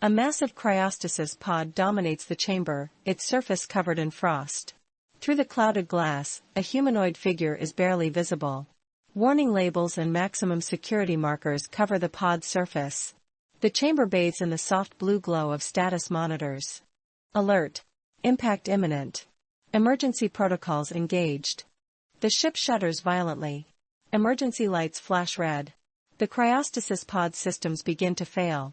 A massive cryostasis pod dominates the chamber, its surface covered in frost. Through the clouded glass, a humanoid figure is barely visible. Warning labels and maximum security markers cover the pod's surface. The chamber bathes in the soft blue glow of status monitors. Alert. Impact imminent. Emergency protocols engaged. The ship shudders violently. Emergency lights flash red. The cryostasis pod systems begin to fail.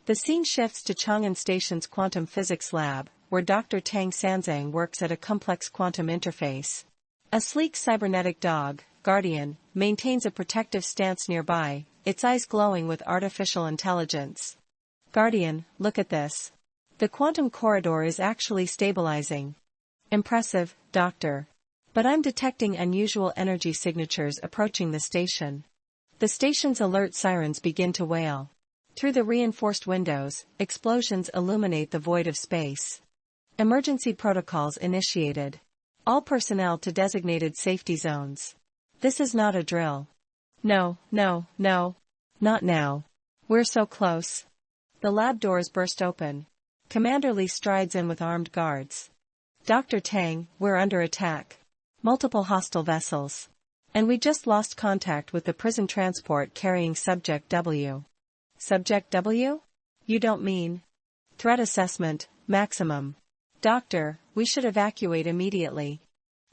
The scene shifts to Chang'an Station's quantum physics lab, where Dr. Tang Sanzang works at a complex quantum interface. A sleek cybernetic dog, Guardian, maintains a protective stance nearby, its eyes glowing with artificial intelligence. Guardian, look at this. The quantum corridor is actually stabilizing. Impressive, Doctor. But I'm detecting unusual energy signatures approaching the station. The station's alert sirens begin to wail. Through the reinforced windows, explosions illuminate the void of space. Emergency protocols initiated. All personnel to designated safety zones. This is not a drill. No. Not now. We're so close. The lab doors burst open. Commander Lee strides in with armed guards. Dr. Tang, we're under attack. Multiple hostile vessels. And we just lost contact with the prison transport carrying Subject W. Subject W? You don't mean? Threat assessment, maximum. Doctor, we should evacuate immediately.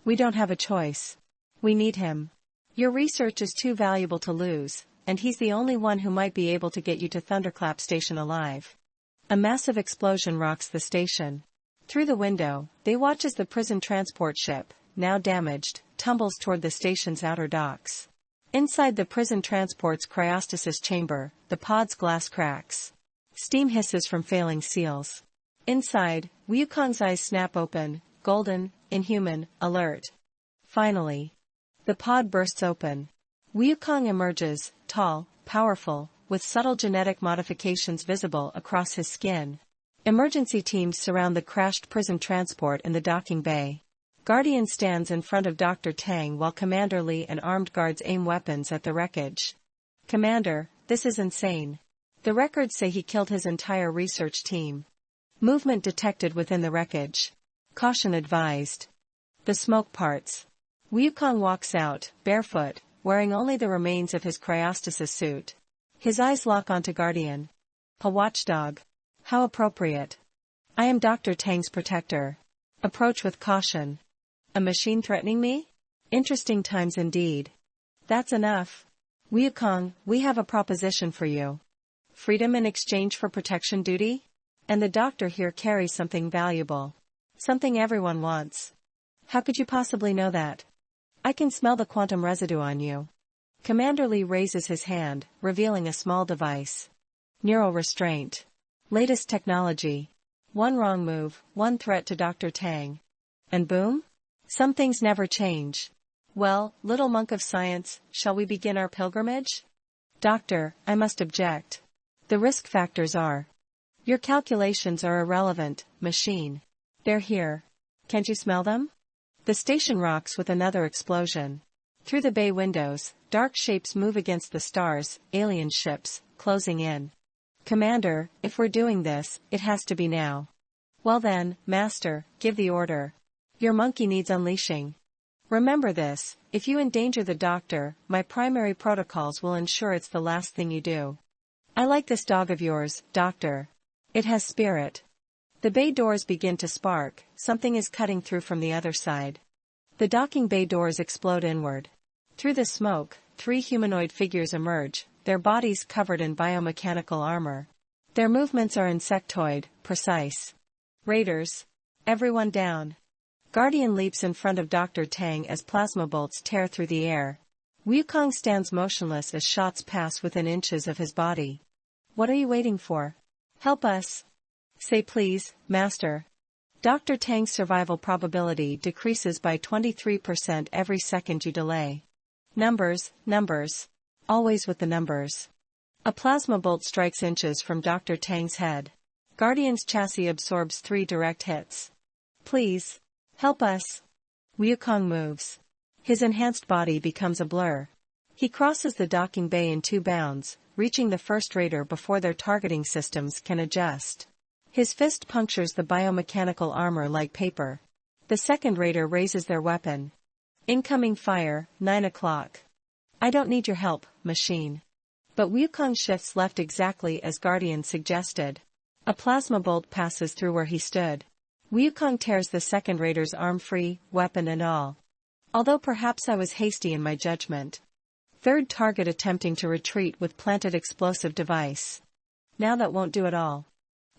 We don't have a choice. We need him. Your research is too valuable to lose, and he's the only one who might be able to get you to Thunderclap Station alive. A massive explosion rocks the station. Through the window, they watch as the prison transport ship, now damaged, tumbles toward the station's outer docks. Inside the prison transport's cryostasis chamber, the pod's glass cracks. Steam hisses from failing seals. Inside, Wukong's eyes snap open, golden, inhuman, alert. Finally. The pod bursts open. Wukong emerges, tall, powerful, with subtle genetic modifications visible across his skin. Emergency teams surround the crashed prison transport in the docking bay. Guardian stands in front of Dr. Tang while Commander Lee and armed guards aim weapons at the wreckage. Commander, this is insane. The records say he killed his entire research team. Movement detected within the wreckage. Caution advised. The smoke parts. Wukong walks out, barefoot, wearing only the remains of his cryostasis suit. His eyes lock onto Guardian. A watchdog. How appropriate. I am Dr. Tang's protector. Approach with caution. A machine threatening me? Interesting times indeed. That's enough. Wukong, we have a proposition for you. Freedom in exchange for protection duty? And the doctor here carries something valuable. Something everyone wants. How could you possibly know that? I can smell the quantum residue on you. Commander Lee raises his hand, revealing a small device. Neural restraint. Latest technology. One wrong move, one threat to Dr. Tang. And boom? Some things never change. Well, little monk of science, shall we begin our pilgrimage? Doctor, I must object. The risk factors are. Your calculations are irrelevant, machine. They're here. Can't you smell them? The station rocks with another explosion. Through the bay windows, dark shapes move against the stars, alien ships, closing in. Commander, if we're doing this, it has to be now. Well then, Master, give the order. Your monkey needs unleashing. Remember this, if you endanger the doctor, my primary protocols will ensure it's the last thing you do. I like this dog of yours, Doctor. It has spirit. The bay doors begin to spark, something is cutting through from the other side. The docking bay doors explode inward. Through the smoke, 3 humanoid figures emerge, their bodies covered in biomechanical armor. Their movements are insectoid, precise. Raiders. Everyone down. Guardian leaps in front of Dr. Tang as plasma bolts tear through the air. Wukong stands motionless as shots pass within inches of his body. What are you waiting for? Help us. Say please, Master. Dr. Tang's survival probability decreases by 23% every second you delay. Numbers. Always with the numbers. A plasma bolt strikes inches from Dr. Tang's head. Guardian's chassis absorbs 3 direct hits. Please. Help us. Wukong moves. His enhanced body becomes a blur. He crosses the docking bay in 2 bounds, reaching the first raider before their targeting systems can adjust. His fist punctures the biomechanical armor like paper. The second raider raises their weapon. Incoming fire, 9 o'clock. I don't need your help, machine. But Wukong shifts left exactly as Guardian suggested. A plasma bolt passes through where he stood. Wukong tears the second raider's arm free, weapon and all. Although perhaps I was hasty in my judgment. Third target attempting to retreat with planted explosive device. Now that won't do at all.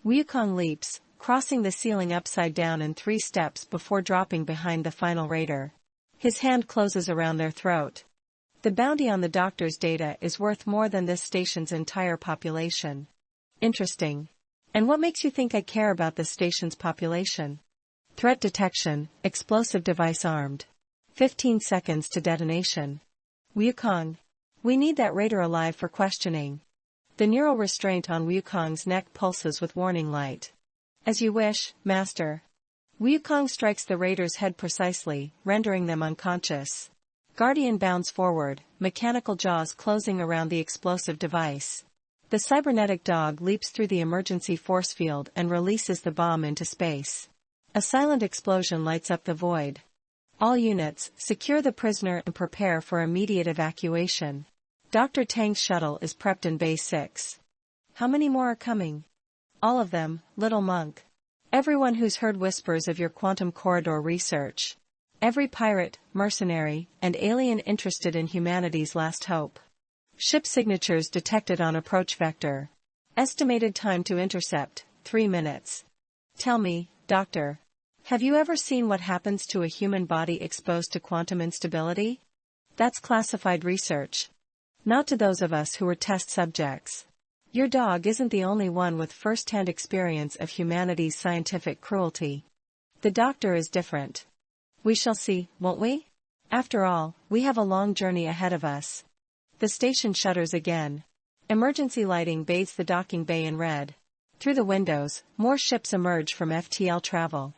Wukong leaps, crossing the ceiling upside down in 3 steps before dropping behind the final raider. His hand closes around their throat. The bounty on the doctor's data is worth more than this station's entire population. Interesting. And what makes you think I care about this station's population? Threat detection, explosive device armed. 15 seconds to detonation. Wukong. We need that raider alive for questioning. The neural restraint on Wukong's neck pulses with warning light. As you wish, Master. Wukong strikes the raider's head precisely, rendering them unconscious. Guardian bounds forward, mechanical jaws closing around the explosive device. The cybernetic dog leaps through the emergency force field and releases the bomb into space. A silent explosion lights up the void. All units, secure the prisoner and prepare for immediate evacuation. Dr. Tang's shuttle is prepped in Bay 6. How many more are coming? All of them, little monk. Everyone who's heard whispers of your quantum corridor research. Every pirate, mercenary, and alien interested in humanity's last hope. Ship signatures detected on approach vector. Estimated time to intercept, 3 minutes. Tell me, Doctor. Have you ever seen what happens to a human body exposed to quantum instability? That's classified research. Not to those of us who were test subjects. Your dog isn't the only one with first-hand experience of humanity's scientific cruelty. The doctor is different. We shall see, won't we? After all, we have a long journey ahead of us. The station shutters again. Emergency lighting bathes the docking bay in red. Through the windows, more ships emerge from FTL travel.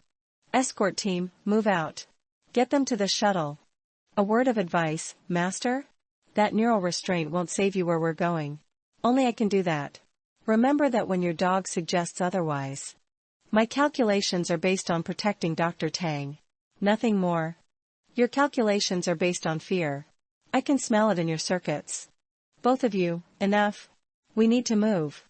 Escort team, move out. Get them to the shuttle. A word of advice, Master? That neural restraint won't save you where we're going. Only I can do that. Remember that when your dog suggests otherwise. My calculations are based on protecting Dr. Tang. Nothing more. Your calculations are based on fear. I can smell it in your circuits. Both of you, enough. We need to move.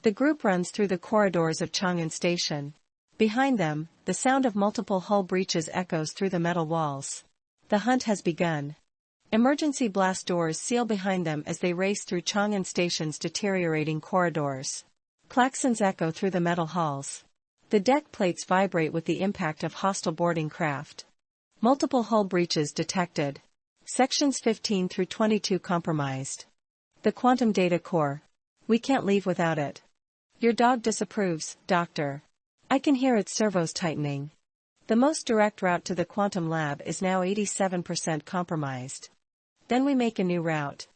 The group runs through the corridors of Chang'an Station. Behind them, the sound of multiple hull breaches echoes through the metal walls. The hunt has begun. Emergency blast doors seal behind them as they race through Chang'an Station's deteriorating corridors. Klaxons echo through the metal halls. The deck plates vibrate with the impact of hostile boarding craft. Multiple hull breaches detected. Sections 15 through 22 compromised. The quantum data core. We can't leave without it. Your dog disapproves, Doctor. I can hear its servos tightening. The most direct route to the quantum lab is now 87% compromised. Then we make a new route.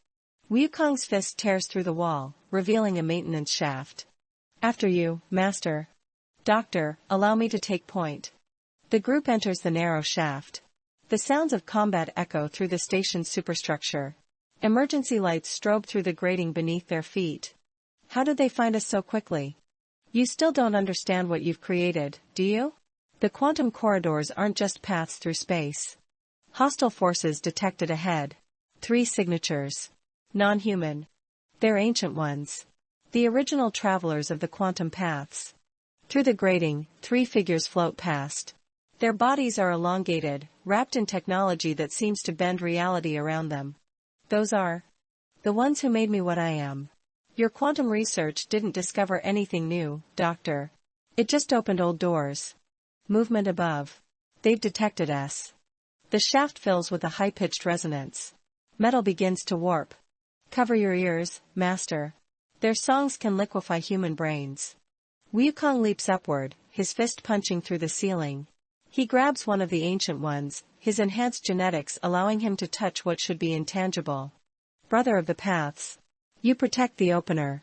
Wukong's fist tears through the wall, revealing a maintenance shaft. After you, Master. Doctor, allow me to take point. The group enters the narrow shaft. The sounds of combat echo through the station's superstructure. Emergency lights strobe through the grating beneath their feet. How did they find us so quickly? You still don't understand what you've created, do you? The quantum corridors aren't just paths through space. Hostile forces detected ahead. 3 signatures. Non-human. They're ancient ones. The original travelers of the quantum paths. Through the grating, 3 figures float past. Their bodies are elongated, wrapped in technology that seems to bend reality around them. Those are the ones who made me what I am. Your quantum research didn't discover anything new, Doctor. It just opened old doors. Movement above. They've detected us. The shaft fills with a high-pitched resonance. Metal begins to warp. Cover your ears, Master. Their songs can liquefy human brains. Wukong leaps upward, his fist punching through the ceiling. He grabs one of the ancient ones, his enhanced genetics allowing him to touch what should be intangible. Brother of the Paths. You protect the opener.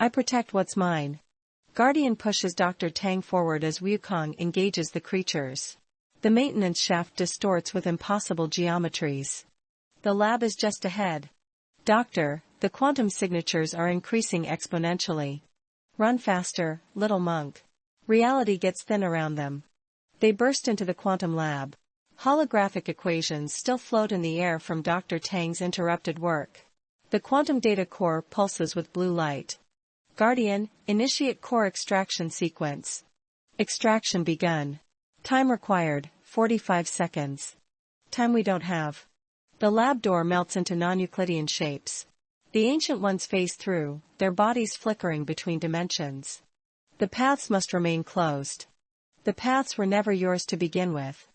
I protect what's mine. Guardian pushes Dr. Tang forward as Wukong engages the creatures. The maintenance shaft distorts with impossible geometries. The lab is just ahead. Doctor, the quantum signatures are increasing exponentially. Run faster, little monk. Reality gets thin around them. They burst into the quantum lab. Holographic equations still float in the air from Dr. Tang's interrupted work. The quantum data core pulses with blue light. Guardian, initiate core extraction sequence. Extraction begun. Time required, 45 seconds. Time we don't have. The lab door melts into non-Euclidean shapes. The ancient ones phase through, their bodies flickering between dimensions. The paths must remain closed. The paths were never yours to begin with.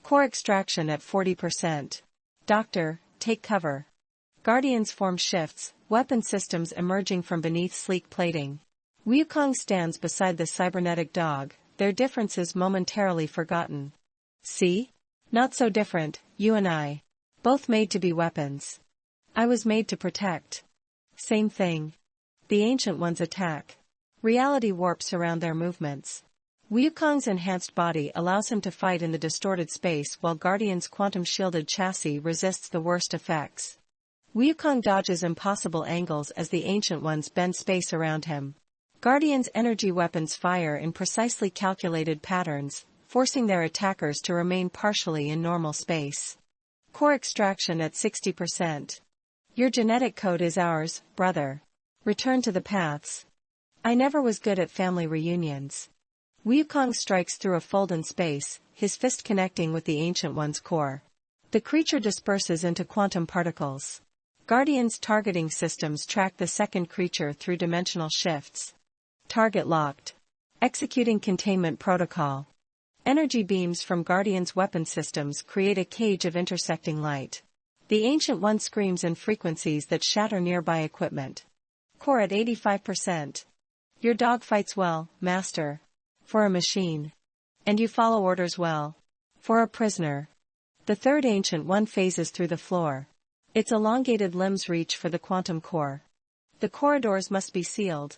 Core extraction at 40%. Doctor, take cover. Guardians form shifts, weapon systems emerging from beneath sleek plating. Wukong stands beside the cybernetic dog, their differences momentarily forgotten. See? Not so different, you and I. Both made to be weapons. I was made to protect. Same thing. The ancient ones attack. Reality warps around their movements. Wukong's enhanced body allows him to fight in the distorted space while Guardian's quantum-shielded chassis resists the worst effects. Wukong dodges impossible angles as the ancient ones bend space around him. Guardian's energy weapons fire in precisely calculated patterns, forcing their attackers to remain partially in normal space. Core extraction at 60%. Your genetic code is ours, brother. Return to the paths. I never was good at family reunions. Wukong strikes through a fold in space, his fist connecting with the ancient one's core. The creature disperses into quantum particles. Guardian's targeting systems track the second creature through dimensional shifts. Target locked. Executing containment protocol. Energy beams from Guardian's weapon systems create a cage of intersecting light. The ancient one screams in frequencies that shatter nearby equipment. Core at 85%. Your dog fights well, master. For a machine. And you follow orders well. For a prisoner. The third ancient one phases through the floor. Its elongated limbs reach for the quantum core. The corridors must be sealed.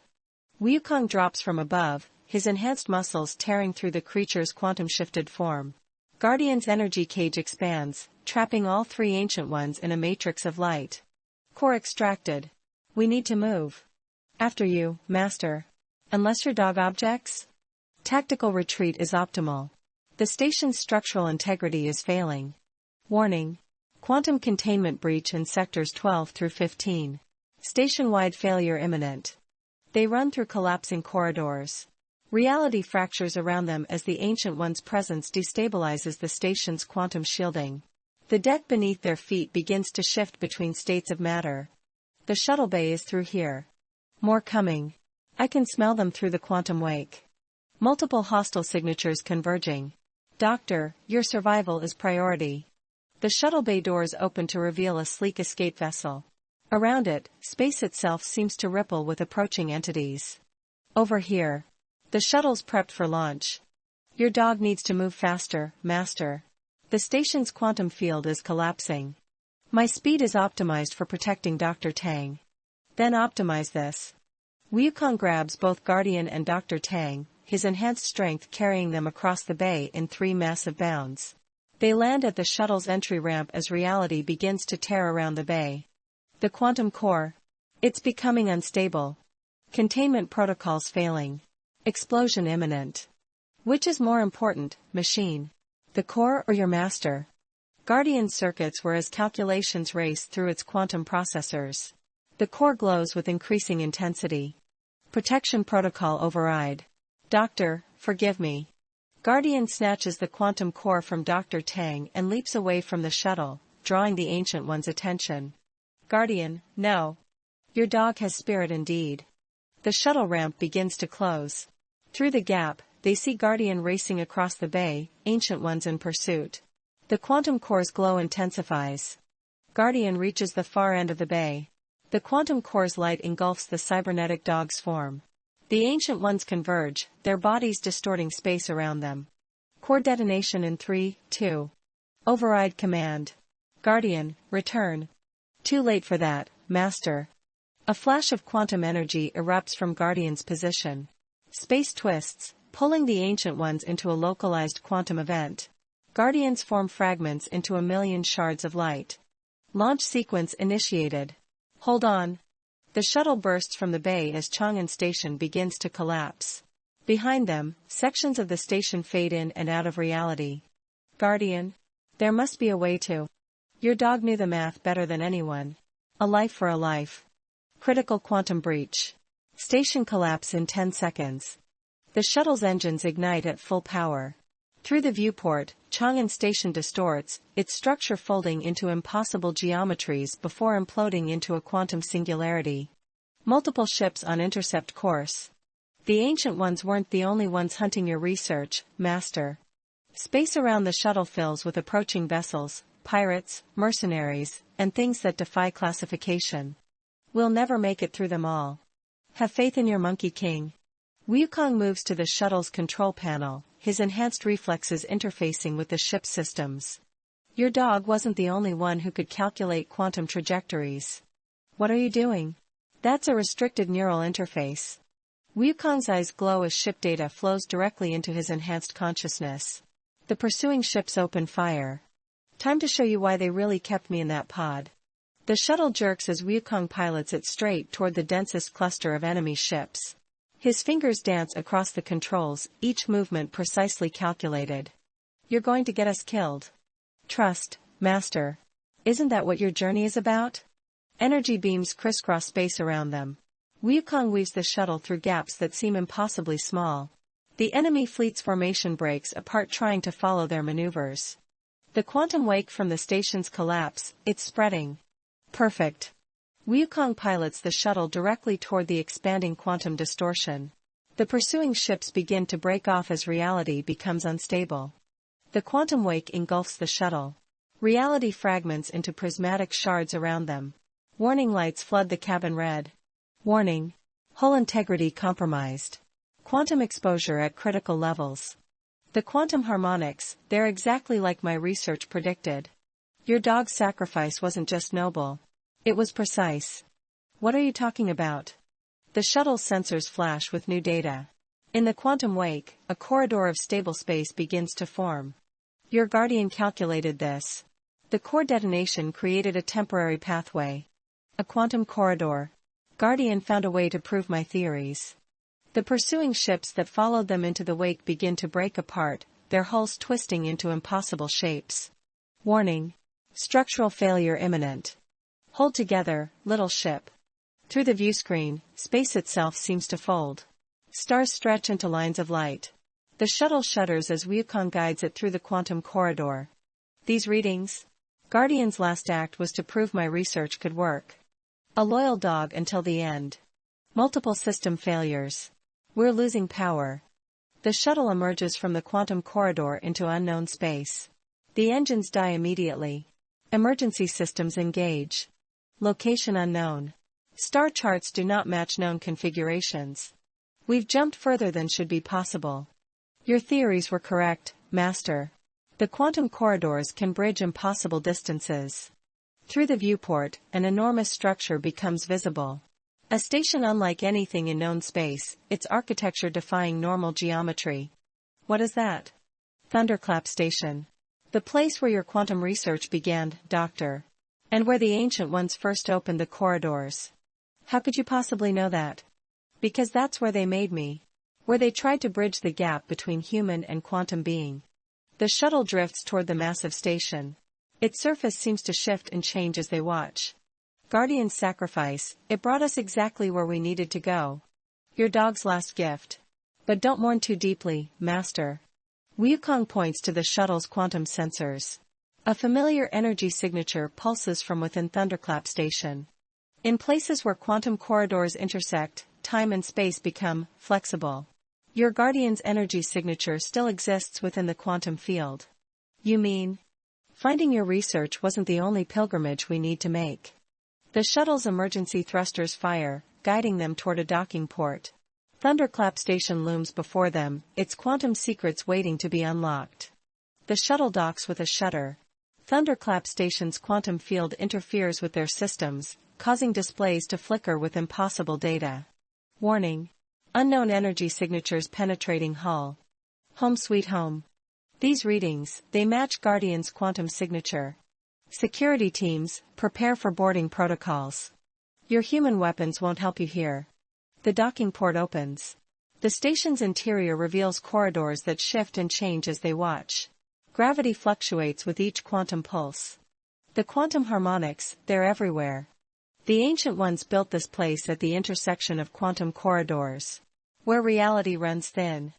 Wukong drops from above, his enhanced muscles tearing through the creature's quantum-shifted form. Guardian's energy cage expands, trapping all three ancient ones in a matrix of light. Core extracted. We need to move. After you, master. Unless your dog objects? Tactical retreat is optimal. The station's structural integrity is failing. Warning. Quantum containment breach in sectors 12 through 15. Station-wide failure imminent. They run through collapsing corridors. Reality fractures around them as the ancient one's presence destabilizes the station's quantum shielding. The deck beneath their feet begins to shift between states of matter. The shuttle bay is through here. More coming. I can smell them through the quantum wake. Multiple hostile signatures converging. Doctor, your survival is priority. The shuttle bay doors open to reveal a sleek escape vessel. Around it, space itself seems to ripple with approaching entities. Over here. The shuttle's prepped for launch. Your dog needs to move faster, master. The station's quantum field is collapsing. My speed is optimized for protecting Dr. Tang. Then optimize this. Wukong grabs both Guardian and Dr. Tang, his enhanced strength carrying them across the bay in 3 massive bounds. They land at the shuttle's entry ramp as reality begins to tear around the bay. The quantum core. It's becoming unstable. Containment protocols failing. Explosion imminent. Which is more important, machine? The core or your master? Guardian circuits were as calculations race through its quantum processors. The core glows with increasing intensity. Protection protocol override. Doctor, forgive me. Guardian snatches the quantum core from Dr. Tang and leaps away from the shuttle, drawing the ancient one's attention. Guardian, no. Your dog has spirit indeed. The shuttle ramp begins to close. Through the gap, they see Guardian racing across the bay, ancient ones in pursuit. The quantum core's glow intensifies. Guardian reaches the far end of the bay. The quantum core's light engulfs the cybernetic dog's form. The ancient ones converge, their bodies distorting space around them. Core detonation in 3, 2. Override command. Guardian, return. Too late for that, master. A flash of quantum energy erupts from Guardian's position. Space twists, pulling the ancient ones into a localized quantum event. Guardians form fragments into 1,000,000 shards of light. Launch sequence initiated. Hold on, The shuttle bursts from the bay as Chang'an Station begins to collapse. Behind them, sections of the station fade in and out of reality. Guardian? There must be a way to. Your dog knew the math better than anyone. A life for a life. Critical quantum breach. Station collapse in 10 seconds. The shuttle's engines ignite at full power. Through the viewport, Chang'an Station distorts, its structure folding into impossible geometries before imploding into a quantum singularity. Multiple ships on intercept course. The ancient ones weren't the only ones hunting your research, Master. Space around the shuttle fills with approaching vessels, pirates, mercenaries, and things that defy classification. We'll never make it through them all. Have faith in your Monkey King. Wukong moves to the shuttle's control panel, his enhanced reflexes interfacing with the ship's systems. Your dog wasn't the only one who could calculate quantum trajectories. What are you doing? That's a restricted neural interface. Wukong's eyes glow as ship data flows directly into his enhanced consciousness. The pursuing ships open fire. Time to show you why they really kept me in that pod. The shuttle jerks as Wukong pilots it straight toward the densest cluster of enemy ships. His fingers dance across the controls, each movement precisely calculated. You're going to get us killed. Trust, Master. Isn't that what your journey is about? Energy beams crisscross space around them. Wukong weaves the shuttle through gaps that seem impossibly small. The enemy fleet's formation breaks apart trying to follow their maneuvers. The quantum wake from the station's collapse, it's spreading. Perfect. Wukong pilots the shuttle directly toward the expanding quantum distortion. The pursuing ships begin to break off as reality becomes unstable. The quantum wake engulfs the shuttle. Reality fragments into prismatic shards around them. Warning lights flood the cabin red. Warning. Hull integrity compromised. Quantum exposure at critical levels. The quantum harmonics, they're exactly like my research predicted. Your dog's sacrifice wasn't just noble. It was precise. What are you talking about? The shuttle's sensors flash with new data. In the quantum wake, a corridor of stable space begins to form. Your guardian calculated this. The core detonation created a temporary pathway. A quantum corridor. Guardian found a way to prove my theories. The pursuing ships that followed them into the wake begin to break apart, their hulls twisting into impossible shapes. Warning. Structural failure imminent. Hold together, little ship. Through the viewscreen, space itself seems to fold. Stars stretch into lines of light. The shuttle shudders as Wukong guides it through the quantum corridor. These readings? Guardian's last act was to prove my research could work. A loyal dog until the end. Multiple system failures. We're losing power. The shuttle emerges from the quantum corridor into unknown space. The engines die immediately. Emergency systems engage. Location unknown. Star charts do not match known configurations. We've jumped further than should be possible. Your theories were correct, Master. The quantum corridors can bridge impossible distances. Through the viewport, an enormous structure becomes visible. A station unlike anything in known space, its architecture defying normal geometry. What is that? Thunderclap Station. The place where your quantum research began, Doctor. And where the ancient ones first opened the corridors. How could you possibly know that? Because that's where they made me. Where they tried to bridge the gap between human and quantum being. The shuttle drifts toward the massive station. Its surface seems to shift and change as they watch. Guardian's sacrifice, it brought us exactly where we needed to go. Your dog's last gift. But don't mourn too deeply, Master. Wukong points to the shuttle's quantum sensors. A familiar energy signature pulses from within Thunderclap Station. In places where quantum corridors intersect, time and space become flexible. Your guardian's energy signature still exists within the quantum field. You mean? Finding your research wasn't the only pilgrimage we need to make. The shuttle's emergency thrusters fire, guiding them toward a docking port. Thunderclap Station looms before them, its quantum secrets waiting to be unlocked. The shuttle docks with a shudder. Thunderclap Station's quantum field interferes with their systems, causing displays to flicker with impossible data. Warning. Unknown energy signatures penetrating hull. Home sweet home. These readings, they match Guardian's quantum signature. Security teams, prepare for boarding protocols. Your human weapons won't help you here. The docking port opens. The station's interior reveals corridors that shift and change as they watch. Gravity fluctuates with each quantum pulse. The quantum harmonics, they're everywhere. The ancient ones built this place at the intersection of quantum corridors, where reality runs thin.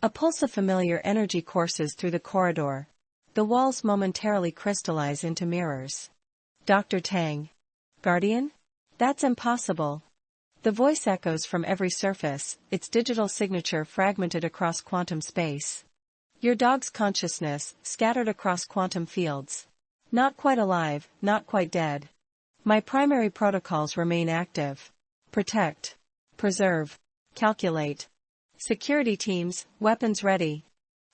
A pulse of familiar energy courses through the corridor. The walls momentarily crystallize into mirrors. Dr. Tang. Guardian? That's impossible. The voice echoes from every surface, its digital signature fragmented across quantum space. Your dog's consciousness, scattered across quantum fields. Not quite alive, not quite dead. My primary protocols remain active. Protect. Preserve. Calculate. Security teams, weapons ready.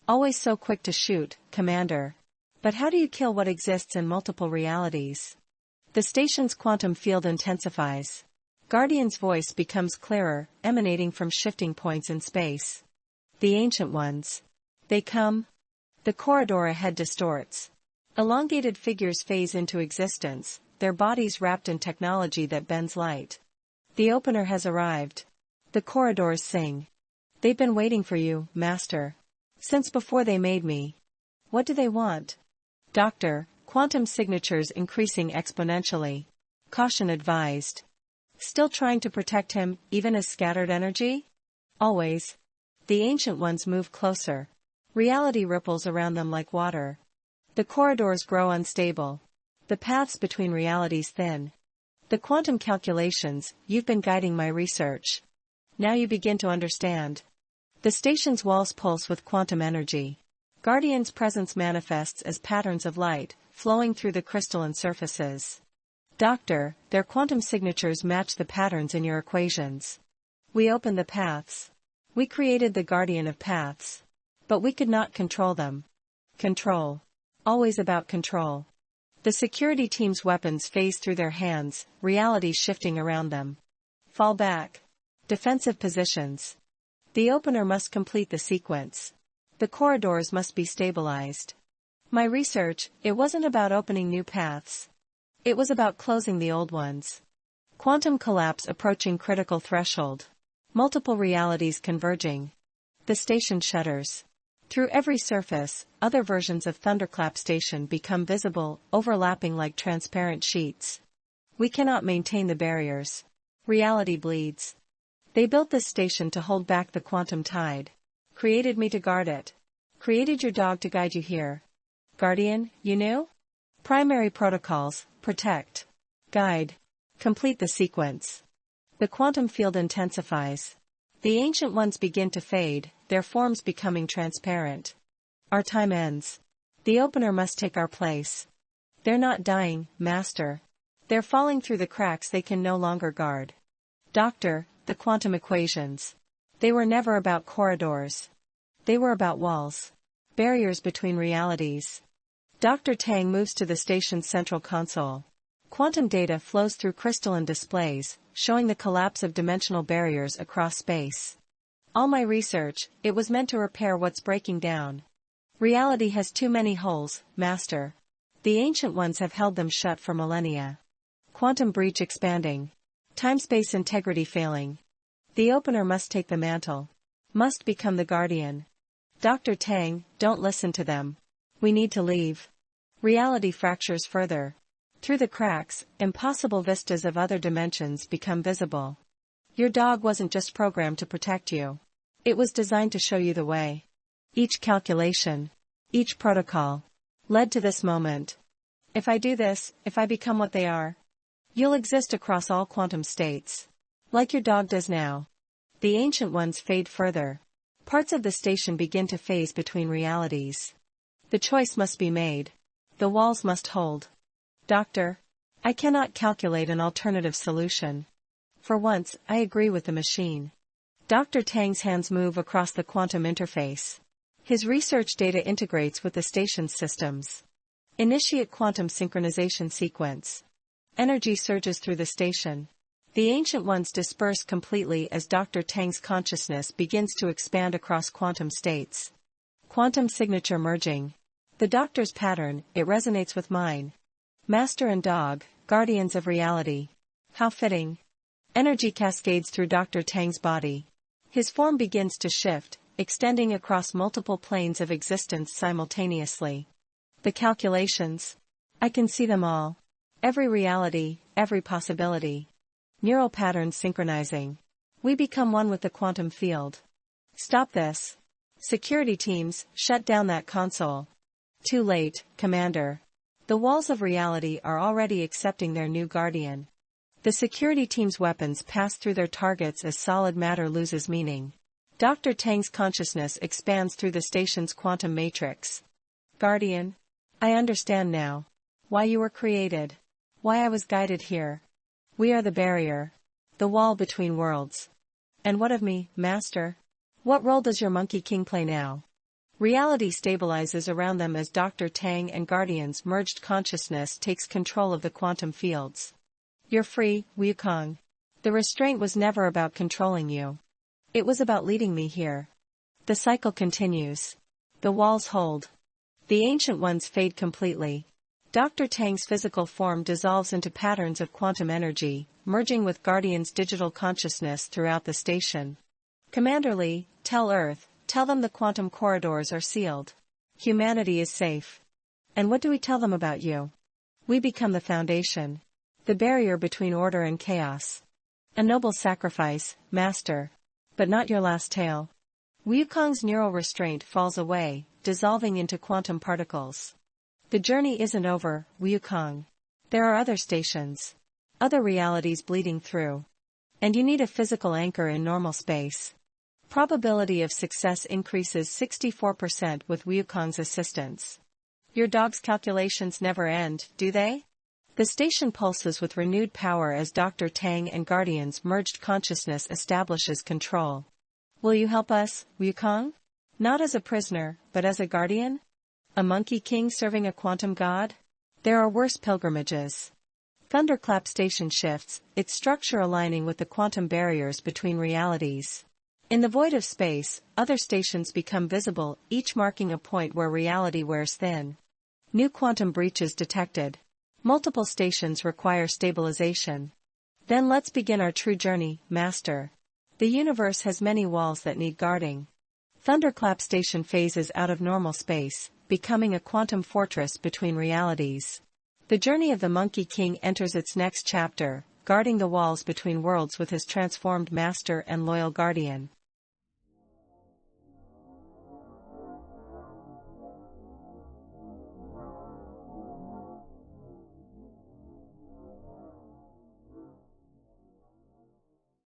Always so quick to shoot, Commander. But how do you kill what exists in multiple realities? The station's quantum field intensifies. Guardian's voice becomes clearer, emanating from shifting points in space. The ancient ones. They come. The corridor ahead distorts. Elongated figures phase into existence, their bodies wrapped in technology that bends light. The opener has arrived. The corridors sing. They've been waiting for you, Master. Since before they made me. What do they want? Doctor, quantum signatures increasing exponentially. Caution advised. Still trying to protect him, even as scattered energy? Always. The ancient ones move closer. Reality ripples around them like water. The corridors grow unstable. The paths between realities thin. The quantum calculations, you've been guiding my research. Now you begin to understand. The station's walls pulse with quantum energy. Guardian's presence manifests as patterns of light, flowing through the crystalline surfaces. Doctor, their quantum signatures match the patterns in your equations. We opened the paths. We created the guardian of paths. But we could not control them. Control. Always about control. The security team's weapons phase through their hands, reality shifting around them. Fall back. Defensive positions. The opener must complete the sequence. The corridors must be stabilized. My research, it wasn't about opening new paths. It was about closing the old ones. Quantum collapse approaching critical threshold. Multiple realities converging. The station shudders. Through every surface, other versions of Thunderclap Station become visible, overlapping like transparent sheets. We cannot maintain the barriers. Reality bleeds. They built this station to hold back the quantum tide. Created me to guard it. Created your dog to guide you here. Guardian, you knew? Primary protocols, protect. Guide. Complete the sequence. The quantum field intensifies. The ancient ones begin to fade, their forms becoming transparent. Our time ends. The opener must take our place. They're not dying, Master. They're falling through the cracks they can no longer guard. Doctor, the quantum equations. They were never about corridors. They were about walls. Barriers between realities. Dr. Tang moves to the station's central console. Quantum data flows through crystalline displays, showing the collapse of dimensional barriers across space. All my research, it was meant to repair what's breaking down. Reality has too many holes, Master. The ancient ones have held them shut for millennia. Quantum breach expanding. Time-space integrity failing. The opener must take the mantle. Must become the guardian. Dr. Tang, don't listen to them. We need to leave. Reality fractures further. Through the cracks, impossible vistas of other dimensions become visible. Your dog wasn't just programmed to protect you. It was designed to show you the way. Each calculation, each protocol, led to this moment. If I do this, if I become what they are, you'll exist across all quantum states. Like your dog does now. The ancient ones fade further. Parts of the station begin to phase between realities. The choice must be made. The walls must hold. Doctor, I cannot calculate an alternative solution. For once, I agree with the machine. Dr. Tang's hands move across the quantum interface. His research data integrates with the station's systems. Initiate quantum synchronization sequence. Energy surges through the station. The ancient ones disperse completely as Dr. Tang's consciousness begins to expand across quantum states. Quantum signature merging. The doctor's pattern, it resonates with mine. Master and dog, guardians of reality. How fitting. Energy cascades through Dr. Tang's body. His form begins to shift, extending across multiple planes of existence simultaneously. The calculations. I can see them all. Every reality, every possibility. Neural patterns synchronizing. We become one with the quantum field. Stop this. Security teams, shut down that console. Too late, Commander. The walls of reality are already accepting their new guardian. The security team's weapons pass through their targets as solid matter loses meaning. Dr. Tang's consciousness expands through the station's quantum matrix. Guardian. I understand now. Why you were created. Why I was guided here. We are the barrier. The wall between worlds. And what of me, Master? What role does your Monkey King play now? Reality stabilizes around them as Dr. Tang and Guardian's merged consciousness takes control of the quantum fields. You're free, Wukong. The restraint was never about controlling you. It was about leading me here. The cycle continues. The walls hold. The ancient ones fade completely. Dr. Tang's physical form dissolves into patterns of quantum energy, merging with Guardian's digital consciousness throughout the station. Commander Lee, tell Earth, tell them the quantum corridors are sealed. Humanity is safe. And what do we tell them about you? We become the foundation. The barrier between order and chaos. A noble sacrifice, Master. But not your last tale. Wukong's neural restraint falls away, dissolving into quantum particles. The journey isn't over, Wukong. There are other stations. Other realities bleeding through. And you need a physical anchor in normal space. Probability of success increases 64% with Wukong's assistance. Your dog's calculations never end, do they? The station pulses with renewed power as Dr. Tang and Guardian's merged consciousness establishes control. Will you help us, Wukong? Not as a prisoner, but as a guardian? A Monkey King serving a quantum god? There are worse pilgrimages. Thunderclap station shifts, its structure aligning with the quantum barriers between realities. In the void of space, other stations become visible, each marking a point where reality wears thin. New quantum breaches detected. Multiple stations require stabilization. Then let's begin our true journey, Master. The universe has many walls that need guarding. Thunderclap station phases out of normal space, becoming a quantum fortress between realities. The journey of the Monkey King enters its next chapter, guarding the walls between worlds with his transformed master and loyal guardian.